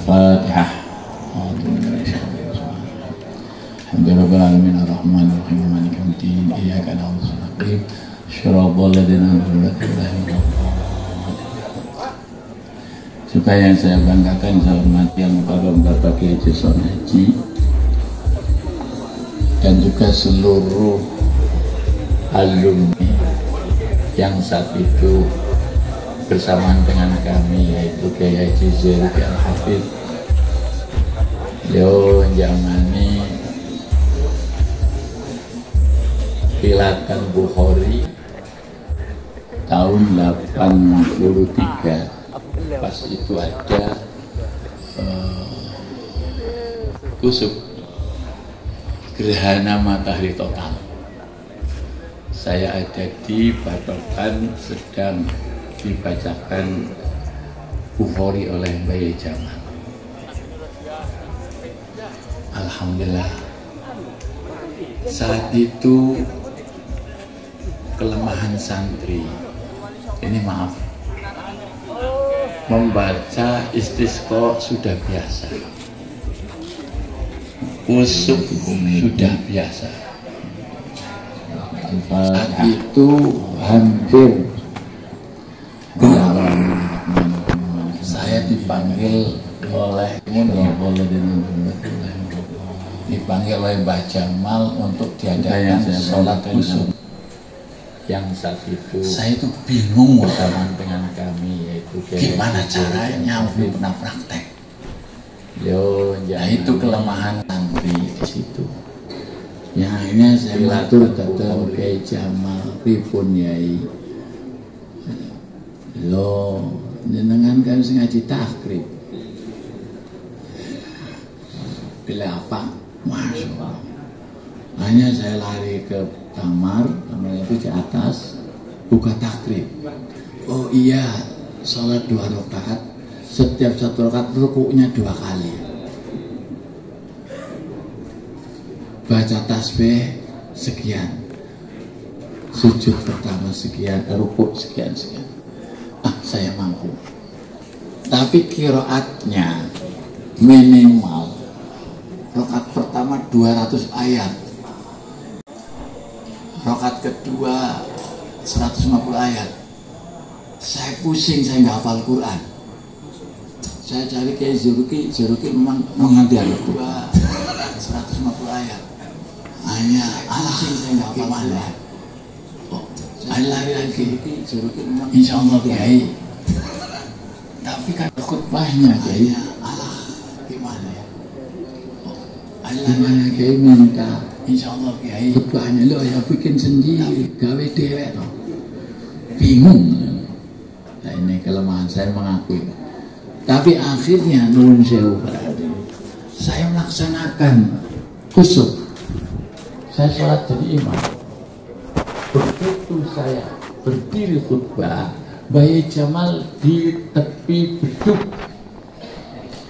Al-Fatihah. Alhamdulillahirabbil alamin arrahmanir rahim maliki yaumiddin iyyaka na'budu wa iyyaka nasta'in shiratal ladzina an'amta 'alaihim. Juga yang saya banggakan, saya hormati yang Bapak Kiai Haji dan juga seluruh alumni yang saat itu bersamaan dengan kami, yaitu Kiai Haji Zairuki Al-Hafidh. Beliau menjamani Khilatan Bukhari tahun 83. Pas itu ada kusuk gerhana matahari total. Saya ada di Padokan sedang dibacakan Bukhari oleh Mbah Jamal. Alhamdulillah, saat itu kelemahan santri ini, maaf, membaca istisqa sudah biasa, kusuk sudah biasa. Saat itu hampir saya dipanggil oleh Mbah Jamal untuk diadakan sholat kusuk. Yang saat itu saya itu bingung bersama dengan kami, yaitu gimana caranya, belum pernah praktek. Nah, itu kelemahan santri di situ. Ya, akhirnya saya matur datang Kiai Jamal pripun yai. Lo jenengan kan sing ngaji takrib. Bila apa? Masya Allah. Hanya saya lari ke kamar itu di atas, buka takrib. Oh iya, sholat 2 rakaat, setiap 1 rakaat rukuknya 2 kali. Baca tasbih sekian, sujud pertama sekian, rukuk sekian. Saya mampu. Tapi qiraatnya minimal rakaat pertama 200 ayat. Rakaat kedua 150 ayat. Saya pusing, saya nggak hafal Quran. Saya cari Kiai Zairuki memang menghadiri 150 ayat. Hanya pusing, saya nggak hafal Quran. Lari lagi, Zairuki memang insya Allah Kiai. Tapi kan khutbahnya Kiai, gimana ya? Gimana Kiai minta? Insya Allah Kiai khutbahnya lo ya bikin sendiri, gawe dewek toh. Bingung. Nah, ini kelemahan saya mengakui. Tapi akhirnya nuwun sewu, saya melaksanakan kusuk. Saya sholat jadi imam. Begitu saya berdiri khutbah, Mbah Jamal di tepi beduk.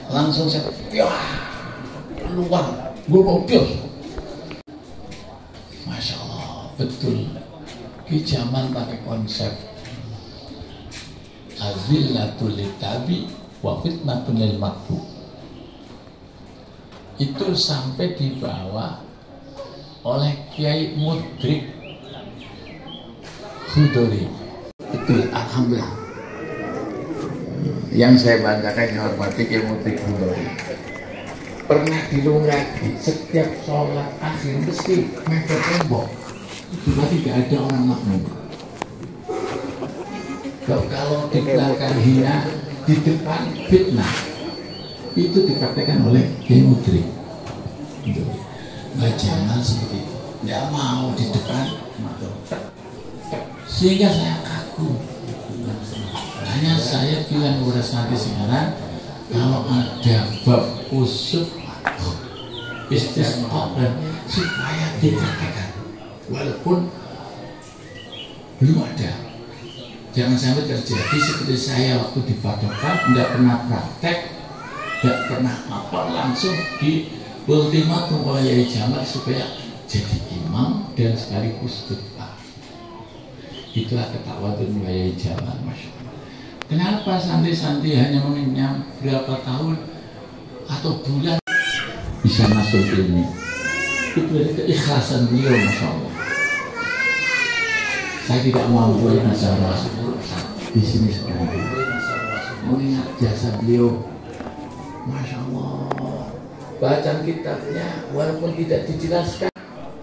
Langsung saya keluar, gue mobil. Masya Allah, betul. Ki Jamal pakai konsep azillatul litabi wa fitnatul lil makfu. Itu sampai dibawa oleh Kiai Mudrik Hudori. Betul, alhamdulillah. Yang saya banggakan, yang hormati Kiai Mudrik Hudori. Pernah dilungi setiap sholat akhir mesti mepet tembok. Cuma tidak ada orang makmum. Kalau di belakang hina, di depan fitnah. Itu dikatakan oleh Kiai Mudrik. Mbah Jamal seperti itu, tidak mau di depan, sehingga saya kagum. Hanya saya bilang kepada santri sekarang, kalau ada bab kusuk istisqa supaya dipraktekkan, walaupun belum ada. Jangan sampai terjadi seperti saya waktu di Padokan, tidak pernah praktek, tidak pernah apa, langsung di ultimatum oleh Yai Jamal supaya jadi imam dan sekaligus khutbah. Itulah ketakwaan Yai Jamal, Masya Allah. Kenapa santri-santri hanya mengenyam berapa tahun atau bulan bisa masuk ini. Itu dari keikhlasan beliau, Masya Allah. Saya tidak mampu bicara di sini sekarang. Mengingat jasa beliau, Masya Allah. Bacaan kitabnya walaupun tidak dijelaskan,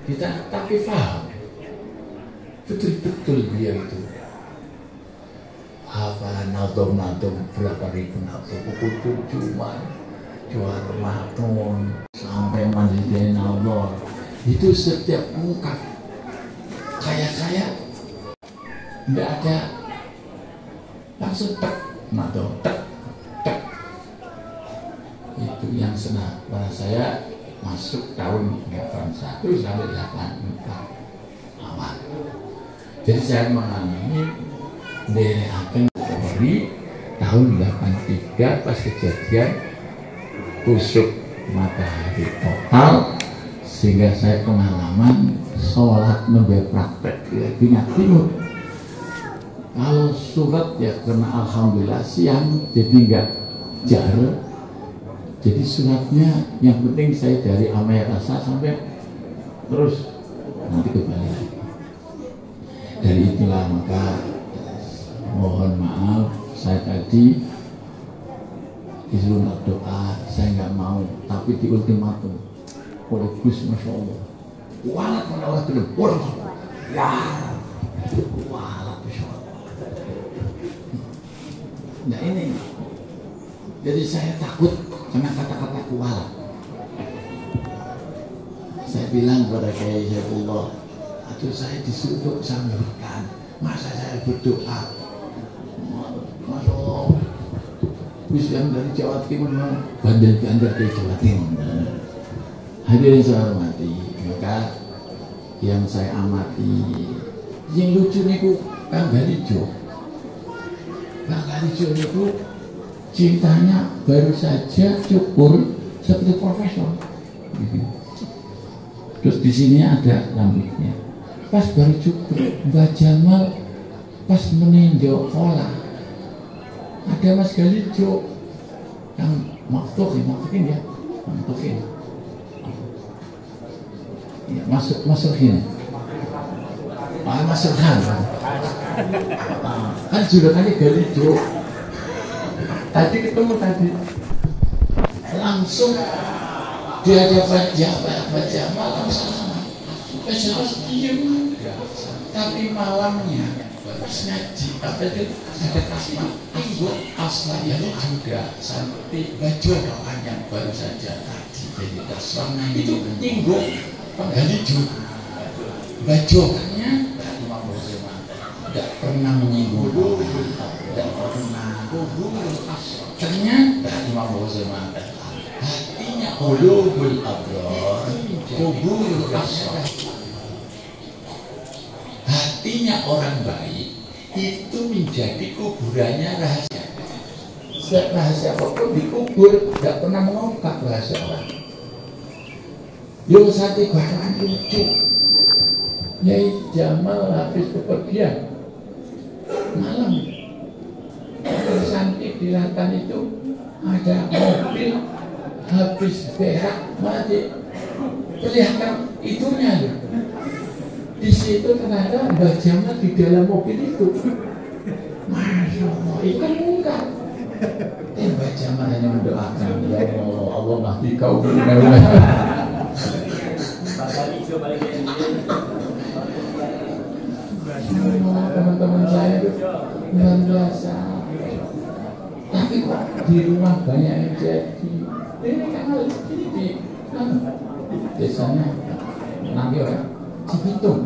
kita tapi paham. Betul-betul beliau itu. Hafalan nadom berapa ribu nadom, pukul 7 juara matun sampai manzilin Allah. Itu setiap ungkap kayak tidak ada langsung tak nadom tak. Itu yang senang pada saya masuk tahun 81 sampai 84 awal. Jadi saya mengalami dari akan dari tahun 83 pas kejadian kusuk matahari total, sehingga saya pengalaman sholat memberi praktek di timur. Kalau surat ya karena alhamdulillah siang jadi enggak jar. Jadi suratnya yang penting saya dari Amaya Rasa sampai terus nanti kembali lagi. Dari itulah maka mohon maaf saya tadi disuruh doa, saya nggak mau, tapi di ultimatum oleh Gus, Masya Allah, walat menolak dulu, ya walat, Masya Allah. Nah ini, jadi saya takut karena kata-kata walat. Saya bilang kepada Kiai Saifullah, aduh saya disuruh sambutan, masa saya berdoa? Masya Allah, Gus yang dari Jawa Timur bandel-bandel dari Jawa Timur. Hadirin saya hormati, maka yang saya amati, yang lucu niku Kang Galijo. Kang Galijo niku cintanya baru saja cukur seperti profesor. Terus di sini ada rambutnya. Pas baru cukur, Mbak Jamal pas meninjau pola. Ada Mas Galijo yang maftuhin ya, ya masukin, masukkan, kan julukannya Galijo. Tadi ketemu tadi, langsung dia ada baca malam sama, diem, tapi malamnya ngaji apa itu ada kasih minggu aslinya juga seperti baju yang baru saja tadi jadi terserang itu minggu penggali juga bajunya tidak pernah menyinggung, tidak pernah ternyata Imam Bozema hatinya ulul abrar kubur kasar. Hatinya orang baik itu menjadi kuburannya rahasia. Rahasia apapun dikubur, tidak pernah mengungkap rahasia orang. Yang satu bahkan lucu, Nyai Jamal habis kepergian malam, santik di Latan itu ada mobil habis berak, mati kelihatan itunya. Di situ ternyata Mbak Jamal di dalam mobil itu. Masya Allah, itu kan mungkar. Mbak Jamal hanya mendoakan, ya Allah mahdi kau teman-teman saya itu luar biasa. Tapi kok di rumah banyak yang jadi. Ini kan di desanya nanti orang Cibitung.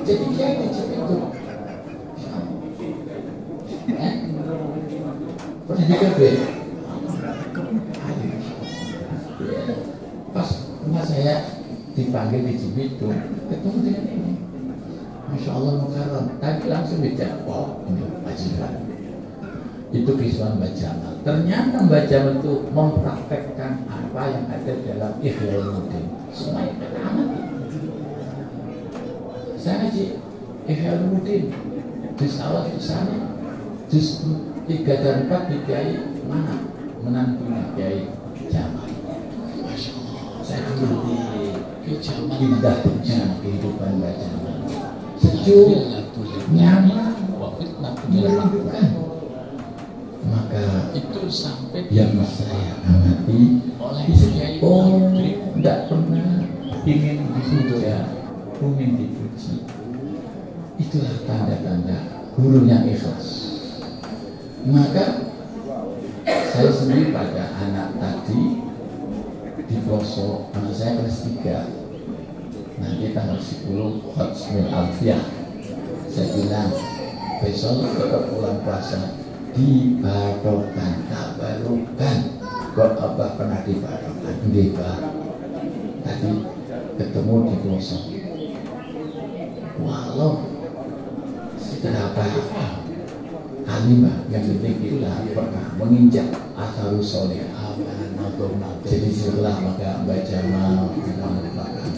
Jadi dia di Cibitung. Pernah di KB. Pas saya dipanggil di Cibitung, ketemu dengan ini. Masya Allah mukarram. Tadi langsung bicara, wow ini wajiban. Itu kisah Mbak Jamal. Ternyata Mbak Jamal itu mempraktekkan apa yang ada dalam Ihya Ulumuddin. Semuanya kita amati. Saya ngaji Ihya Ulumuddin juz awal di sana, juz 3 dan 4 di Kiai mana menantunya Kiai saya dulu di zaman indahnya kehidupan Mbah Jamal, sejuk, nyaman, menyenangkan. Maka itu sampai yang saya amati tidak pernah ingin dipuja, ingin dipuji. Itulah tanda-tanda gurunya ikhlas. Maka saya sendiri pada anak tadi di pelosok, anak saya kelas 3, nanti tanggal 10 Khotsmil Alfiah, saya bilang besok tetap pulang puasa dibarokan, tabarukan. Kok Abah pernah dibarokan? Enggak, Pak. Tadi ketemu di pelosok. Walau seberapa alimah yang penting kita pernah menginjak asharus soleh. Jadi setelah maka Mbah Jamal mengatakan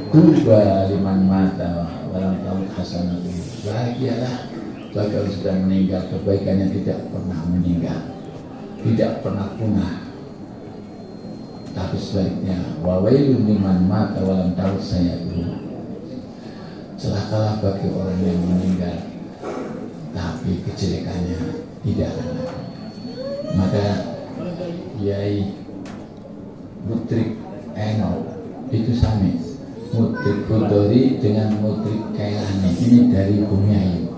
tuba liman mata walam tahu hasanah. Bahagialah bagi orang sudah meninggal, kebaikannya tidak pernah meninggal, tidak pernah punah. Tapi sebaliknya, wawailun liman mata walam tahu saya dulu. Celakalah bagi orang yang meninggal, tapi kejelekannya tidak ada. Maka Kiai Mutrik Eno itu sami, Mutrik Budori dengan Mutrik Kailani ini dari Bumiayu.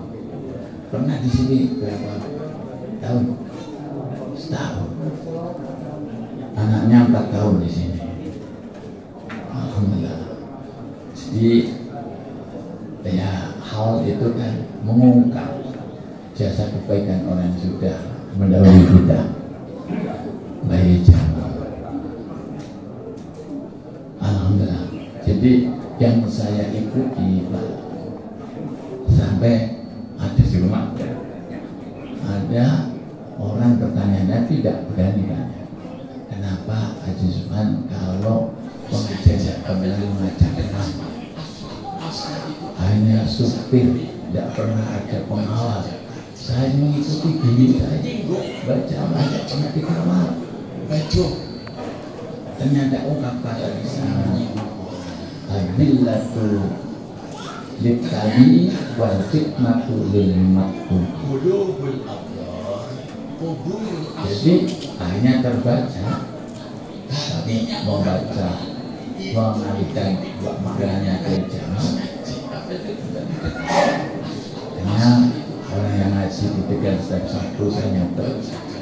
Pernah di sini berapa tahun? Setahun. Anaknya 4 tahun di sini. Alhamdulillah. Jadi ya hal itu kan mengungkap jasa kebaikan orang yang sudah mendahului kita. Baik Jamal. Alhamdulillah. Jadi yang saya ikuti Pak, sampai ada di rumah ada orang bertanya, tidak berani tanya, kenapa Haji Subhan kalau pengajian kembali mengajarkan hanya supir, tidak pernah ada pengawas. Saya mengikuti gini saja, baca cuma di kamar, baca. Ternyata ungkap kata di sana, Al-Billatu Littali wal fitnatu lil maktum. Jadi hanya terbaca, tapi membaca, mengalihkan maknanya ke Jamal. Karena orang yang ngaji di Tegal step 1 saya nyoba,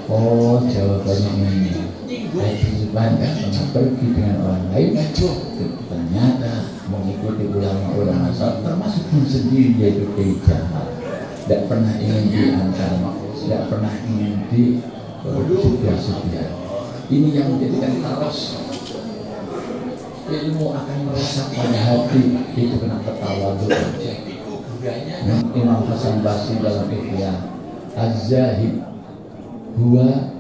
oh jawabannya ini. Haji Subhan kan pernah pergi dengan orang lain, ternyata mengikuti ulama-ulama termasuk pun sendiri yaitu Kiai Jamal. Tidak pernah ingin diantar, tidak pernah ingin di sebiar-sebiar. Ini yang menjadikan taros. Ilmu akan meresap pada hati, itu kenapa tawadhu. Imam Hasan Basri dalam Ihya, Az-Zahid huwa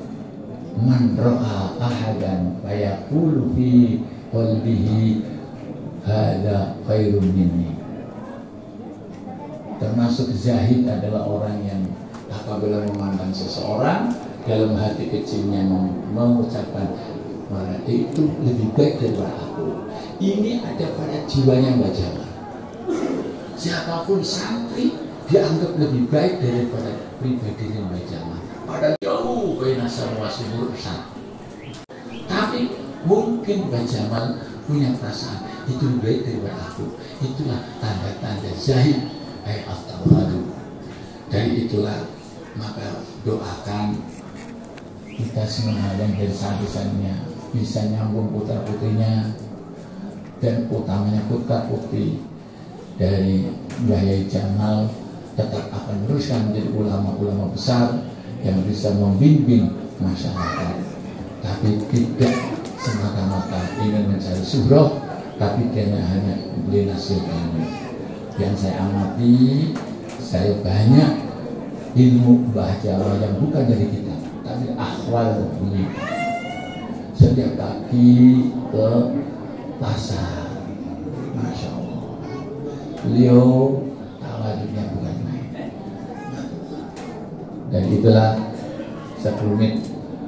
man ra'a ahadan fayaqulu fi qalbihi hadza khairun minni. Termasuk zahid adalah orang yang apabila memandang seseorang dalam hati kecilnya mengucapkan bahwa itu lebih baik daripada aku. Ini ada pada jiwanya Mbah Jamal. Siapapun santri dianggap lebih baik daripada pribadinya Mbah Jamal. Padahal jauh baina sama sumur besar. Tapi mungkin Mbah Jamal punya perasaan itu lebih baik daripada aku. Itulah tanda-tanda zahid at-tawadhu. Dari itulah maka doakan kita semua yang dari saat-saatnya bisa nyambung putra putrinya, dan utamanya putra putri dari Mbah Yai Jamal tetap akan meneruskan menjadi ulama-ulama besar yang bisa membimbing masyarakat, tapi tidak semata-mata ingin mencari syuhroh, tapi dia hanya beli nasib kami. Yang saya amati, saya banyak ilmu Mbah Jamal yang bukan dari kita, tapi akhwal beliau. Setiap pagi ke pasar, Masya Allah, beliau tawadhunya bukan main. Dan itulah sekelumit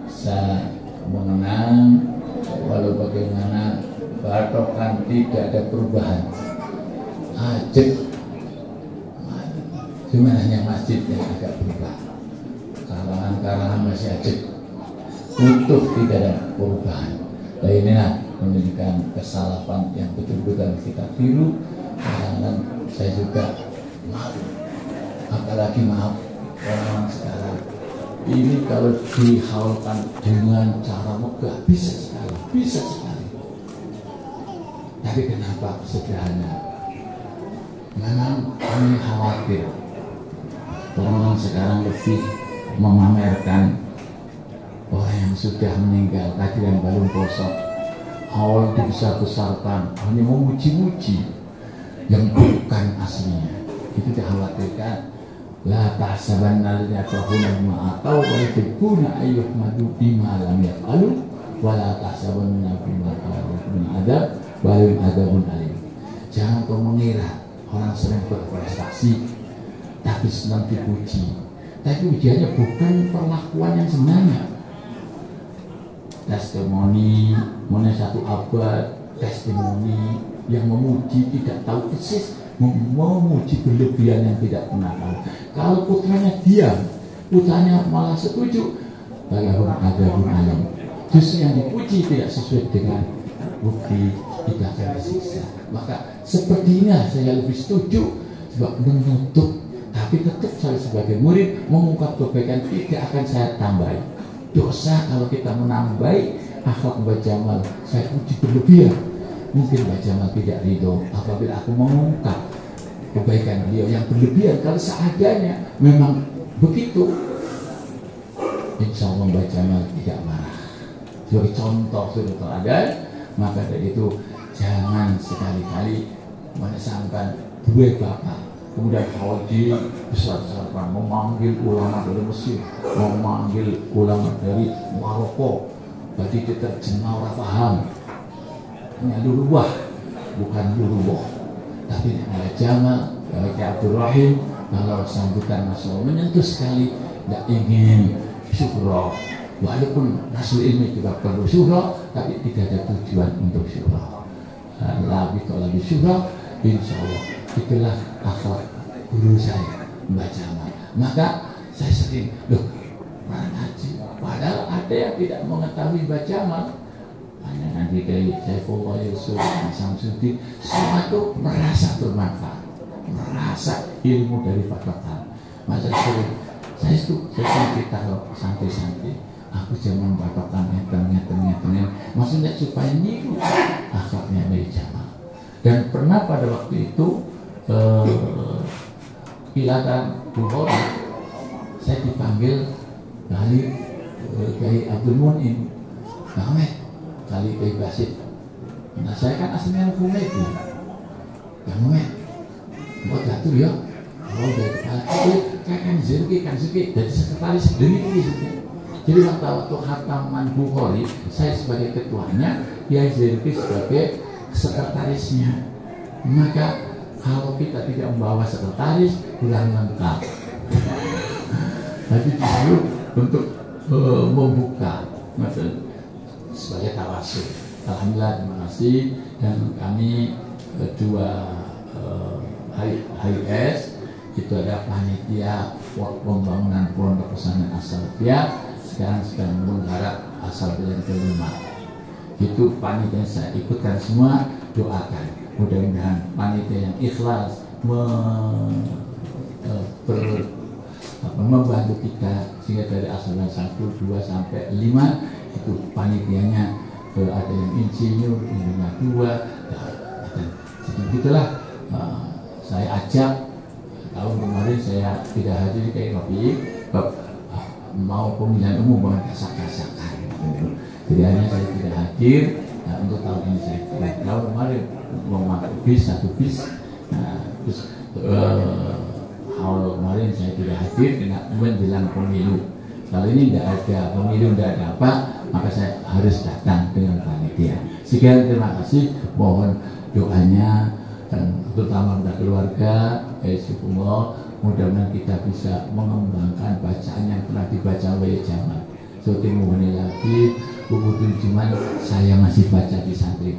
saya mengenang walau bagaimana Batokan tidak ada perubahan, ajek, cuma hanya masjid yang agak berubah. Karangan-karangan masih ajek, utuh, tidak ada perubahan. Nah, inilah menunjukkan kesalahan yang betul-betul kita tiru. Dan saya juga malu, apalagi maaf orang sekarang ini kalau dihaulkan dengan cara megah bisa sekali. Tapi kenapa sederhana? Memang kami khawatir orang sekarang lebih memamerkan orang yang sudah meninggal tadi yang belum kosong, haul dibesar-besarkan, hanya memuji-muji yang bukan aslinya. Itu dikhawatirkan. La tahsabanna alladziina yafrahuna bima ataw wa yuhibbuna an yuhmadu bima lam yaf'alu wa la tahsabanna bima qalu min adzab wa lahum adzabun alim. Jangan kau mengira orang sering berprestasi tapi senang dipuji. Tapi ujiannya bukan perlakuan yang sebenarnya. Testimoni, satu abad, testimoni yang memuji tidak tahu persis, memuji berlebihan yang tidak pernah tahu. Kalau putranya diam, putranya malah setuju, lahum adzabun alim. Justru yang dipuji tidak sesuai dengan bukti, tidak akan disiksa. Maka sepertinya saya lebih setuju sebab menutup, tapi tetap saya sebagai murid mengungkap kebaikan tidak akan saya tambahi. Dosa kalau kita menambahi akhlak Mbah Jamal, saya puji berlebihan. Mungkin Mbah Jamal tidak ridho apabila aku mengungkap kebaikan beliau yang berlebihan. Kalau seadanya memang begitu, insya Allah Mbah Jamal tidak marah. Sebagai contoh suri teladan, maka dari itu jangan sekali-kali mengesankan dua bapak kemudian haji besar-besarkan memanggil ulama dari Mesir, memanggil ulama dari Maroko. Berarti kita jenau paham. Hanya luruwah, bukan luruwah. Tapi Mbah Jamal, Mbah Abdul Rahim, kalau sambutan Rasul menyentuh sekali, tidak ingin syukur. Walaupun Rasul ilmi juga perlu syukur, tapi tidak ada tujuan untuk syukur. Lebih syukur, insya Allah itulah akhlak guru saya, Mbah Jamal. Maka saya sering, mana ngaji? Padahal ada yang tidak mengetahui Mbah Jamal. Hanya nanti kayak Saifullah Yusuf, Samsudin, semua itu merasa bermanfaat, merasa ilmu dari Fatwatan. Masa saya cerita kalau santai-santai, aku jangan Fatwatan ngeten, maksudnya supaya niru akhlaknya Mbah Jamal. Dan pernah pada waktu itu Kilatan Bukhari, saya dipanggil dari Kiai Abdul Munim, kali Kiai Basit. Nah saya kan aslinya Humaydi. Yang Muhammad, buat jatuh ya. Kalau dari kepala kan Zirki, dari sekretaris sendiri ini. Jadi waktu khataman Bukhari, saya sebagai ketuanya, Kiai Zirki sebagai sekretarisnya. Maka kalau kita tidak membawa sekretaris, kurang lengkap. Tapi justru untuk membuka sebagai tawasul. Alhamdulillah, terima kasih. Dan kami dua HIS itu ada panitia pembangunan pondok pesantren As-Salafiyah, sekarang sedang menggarap As-Salafiyah yang kelima. Itu panitia yang saya ikutkan semua, doakan mudah-mudahan panitia yang ikhlas membantu kita sehingga dari As-Salafiyah 1, 2 sampai 5 itu panitianya ada yang insinyur, insinyur 2 dan begitulah. Saya ajak tahun kemarin saya tidak hadir kayak mau pemilihan umum bukan kasak-kasakan. Jadi hanya saya tidak hadir. Nah, untuk tahun ini saya tahun kemarin memakai satu bis. Nah, terus awal kemarin saya tidak hadir karena menjelang pemilu. Kalau ini tidak ada pemilu, tidak ada apa, maka saya harus datang dengan panitia. Sekian, terima kasih. Mohon doanya dan terutama untuk keluarga, Syukurullah, mudah-mudahan kita bisa mengembangkan bacaan yang pernah dibaca oleh Jamal. Seperti Muhammad Labib, Bubudul Juman, saya masih baca di santri.